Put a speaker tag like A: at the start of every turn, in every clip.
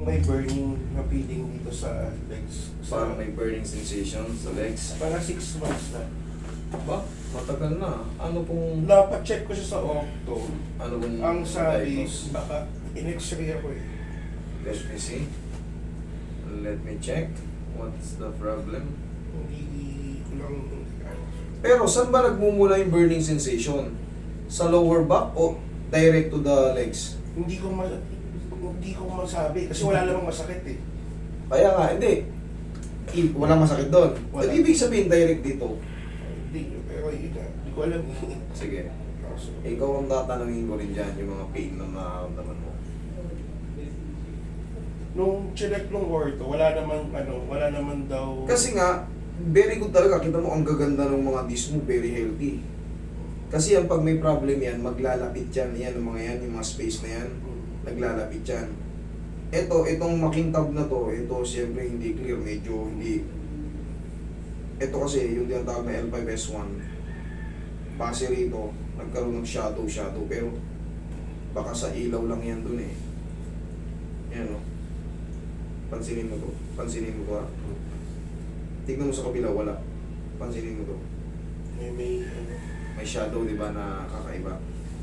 A: may burning na feeling dito sa legs.
B: Parang may burning sensation sa legs.
A: Para 6 months na.
B: Ba? Matagal na. Ano pong...
A: Napacheck ko siya sa Octo.
B: Ano pong...
A: Ang sabi,
B: diagnose?
A: baka in-x-ray ako eh.
B: Let me see. Let me check. What's the problem?
A: Hindi ko lang...
B: Pero saan ba nagmumula yung burning sensation? Sa lower back o direct to the legs?
A: Hindi ko masabi kasi wala namang masakit eh.
B: Kaya nga, hindi. Walang masakit doon.
A: Wala.
B: At ibig sabihin direct dito.
A: Hindi, pero yun na. Hindi ko alam.
B: Sige.
A: Kaso,
B: Ikaw ang tatanungin ko rin dyan, yung mga pain na nararamdaman mo.
A: nung chinek nung ortho, wala naman daw.
B: Kasi nga, very good talaga. Kita mo ang gaganda ng mga disc mo, very healthy. Kasi yan, pag may problem yan, maglalapit yan. Yan, yung mga yan, yung mga space na yan, naglalapit yan. Itong makintab na to, ito siyempre hindi clear, medyo hindi. Ito kasi, yung tinatawag na L5S1, base rito, nagkaroon ng shadow, pero baka sa ilaw lang yan dun eh. Yan o. Pansinin mo to. Pansinin mo to ha. Tignan mo sa kabila, wala. Pansinin mo to. May shadow, di ba, na kakaiba.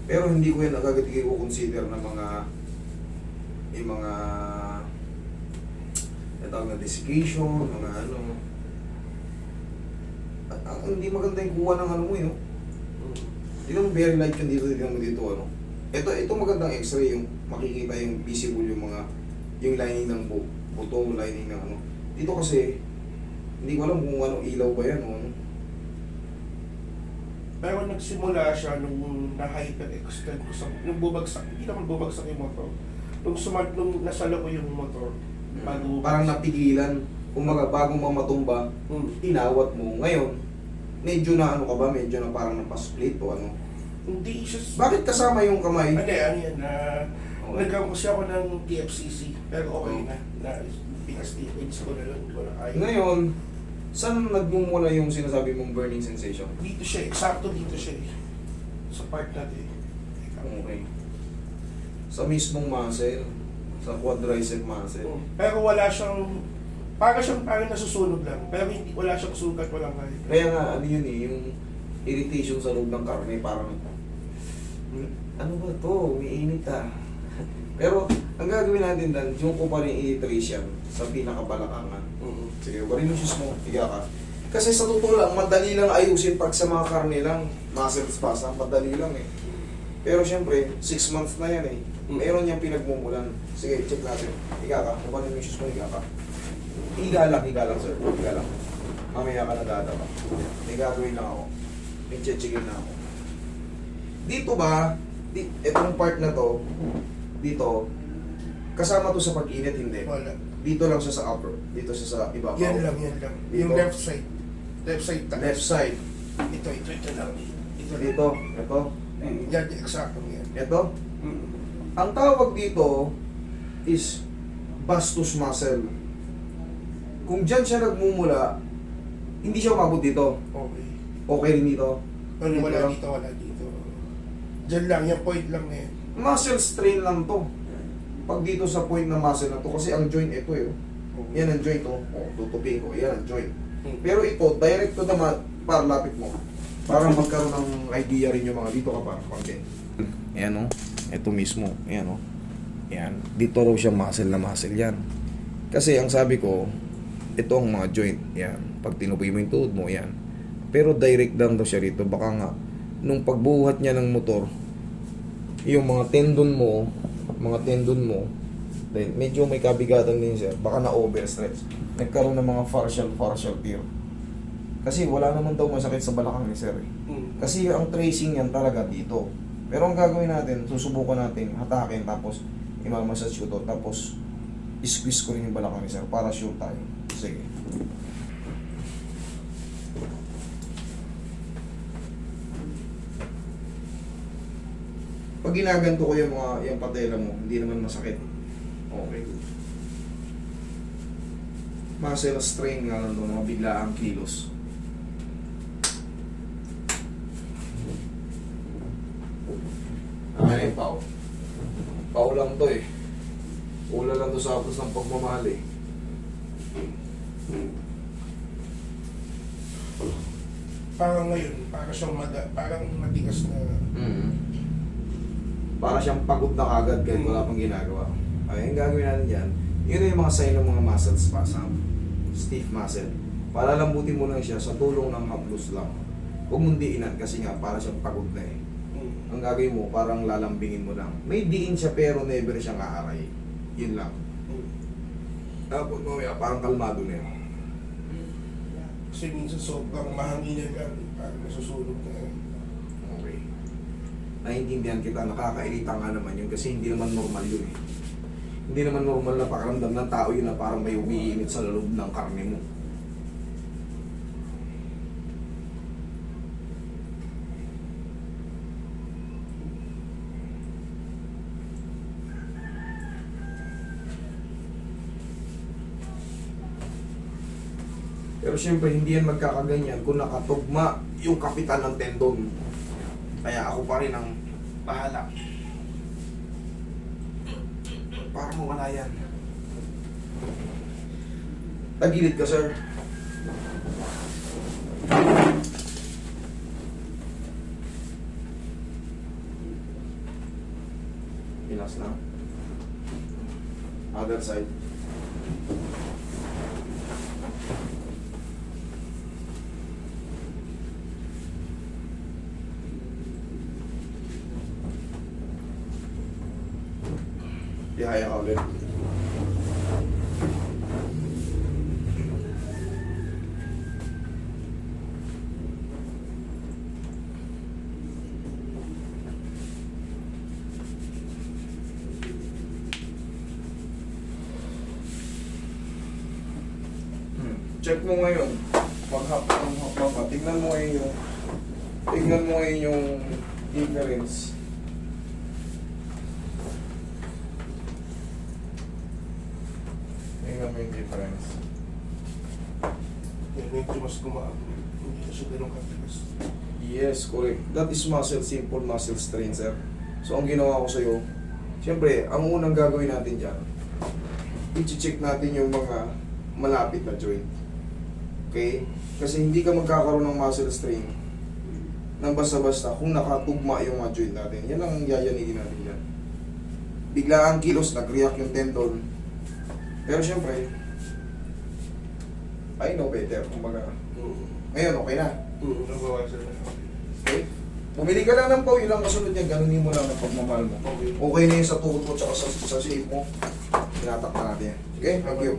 B: Pero hindi ko yan agad i-consider na yung mga natawag na desiccation, mga ano. Hindi maganda yung kuha ng ano mo yun. Tignan mo, very light yun dito, tignan mo dito, ano. Ito magandang x-ray, yung makikita yung visible yung mga, yung lining ng buto, lining ng ano. Dito kasi, hindi ko alam kung ano, ilaw ba yan o ano.
A: Pero nagsimula siya nung na-hyper-extend ko sa, nung bubagsak, hindi naman bubagsak yung motor. Nung nasalo ko yung motor, bago
B: Parang napigilan, kumaga bagong mamatumba, inawat mo. Ngayon, medyo na ano ka ba, medyo na parang napasplit o ano.
A: Hindi siya...
B: Bakit kasama yung kamay?
A: Ano yan,
B: Okay.
A: nagkaroon kasi ako ng TFCC, pero okay na pinastipage ko na lang, hindi ko na kaya.
B: Ngayon, saan nagmumula yung sinasabi mong burning sensation?
A: Dito siya, eksakto dito siya eh. Sa part na ito eh.
B: Okay. Sa mismong muscle, sa quadricep muscle.
A: Pero wala siyang, parang nasusunog lang, pero hindi, wala siyang sugat, walang kaya.
B: Kaya nga, ano yun eh, yung irritation sa loob ng karne, parang, ano ba to, umiinit ah. Pero, ang gagawin natin dan, yung ko pa rin i-trace yan sa pinakabalakangan. Sige, warin yung shoes mo, higa ka. Kasi sa totoo lang, madali lang ayusin pag sa mga karne lang, muscle spasm, madali lang eh. Pero syempre, 6 months na yan eh. Meron niyang pinagmumulan. Sige, check natin. Higa ka, warin yung shoes mo, higa ka. Higa lang sir, higa lang. Mamaya ka na dadaba. May gagawin lang ako. May checkin na ako. Dito ba, itong part na to, dito, kasama to sa pag-init, hindi.
A: Wala.
B: Dito lang siya sa upper. Dito siya sa ibabaw.
A: Yan lang.
B: Dito.
A: Yung left side. Left side taas.
B: Left side.
A: Ito lang. Ito lang.
B: Dito. Ito.
A: Yan, eksakto yan.
B: Ito. Ang tawag dito is vastus muscle. Kung dyan siya nagmumula, hindi siya umabot dito.
A: Okay.
B: Okay rin dito.
A: Ano,
B: Dito
A: wala
B: lang.
A: dito, wala dito. Diyan lang, yung point lang na yan.
B: Muscle strain lang to. Pag dito sa point na muscle na to, kasi ang joint ito eh. Yan ang joint oh. Tutupin ko. Yan ang joint. Pero ito, direct to the mat, para lapit mo. Para magkaroon ng idea rin yung mga dito ka para konti. Ayan o. Ito mismo. Ayan o. Ayan. Dito raw siya muscle na muscle yan. Kasi ang sabi ko, ito ang mga joint. Ayan. Pag tinupoy mo yung tuhod mo, ayan. Pero direct lang daw siya rito. Baka nga, nung pagbuhat niya ng motor, yung mga tendon mo, then medyo may kabigatan din siya. Baka na-overstretch. Nagkaroon ng mga partial tear. Kasi wala naman daw masakit sa balakang ni sir. Kasi ang tracing yan talaga dito. Pero ang gagawin natin, susubukan natin, hatakin, tapos imamassage ko to, tapos squeeze ko rin yung balakang ni sir para sure tayo. Sige. Pag ginaganto ko yung patela mo, hindi naman masakit. Okay, good. Muscle strain nga lang doon, mga biglaang kilos. Ay, pao. Pao lang to eh. Ula lang to sa apos ng ng pagmamahal eh.
A: Parang ngayon, parang matigas na.
B: Mm. Para siyang pagod na kagad kahit wala pang ginagawa. Ay, ang gagawin natin dyan, yun na yung mga sign ng mga muscle spasm. Stiff muscle. Palalambutin mo lang siya sa tulong ng haplos lang. Huwag mong diinan kasi nga para siyang pagod na eh. Ang gagawin mo, parang lalambingin mo lang. May diin siya pero never siyang aaray. Yun lang. Tapos mamaya, parang kalmado na yun.
A: Kasi minsan sobrang mahanginan ka, parang nasusunog na.
B: Okay. Naiintindihan kita, nakakairita nga naman yun kasi hindi naman normal yun eh. Hindi naman normal na pakiramdam ng tao yun na parang may umiinit sa loob ng karne mo. Pero siyempre, hindi yan magkakaganyan kung nakatugma yung kapitan ng tendon. Kaya ako pa rin ang bahala. Para mawala yan. Tagilid ka, sir. Relax na. Other side. Ihaya ka ulit. Check mo ngayon. Maghapon. Tingnan mo ngayon yung difference. Tingnan mo yung difference.
A: Medyo mas gumaan. Hindi na siya ganun katigas.
B: Yes, correct. That is simple muscle strain, sir. So, ang ginawa ko sa'yo, siyempre, ang unang gagawin natin dyan, i-check natin yung mga malapit na joint. Okay? Kasi hindi ka magkakaroon ng muscle strain nang basta-basta kung nakatugma yung mga joint natin. Yan ang yayanigin natin dyan. Bigla ang kilos, nag-react yung tendon. Pero siyempre, I know better. Kumbaga, ngayon, okay na.
A: Nabawasan na.
B: Okay? Bumili ka lang ng pau, yun lang kasunod niya, ganunin mo lang ng pagmamahal mo.
A: Okay.
B: Okay na yun sa tuhod mo, tsaka sa shape mo. Tinatak na natin yan. Okay? Thank you.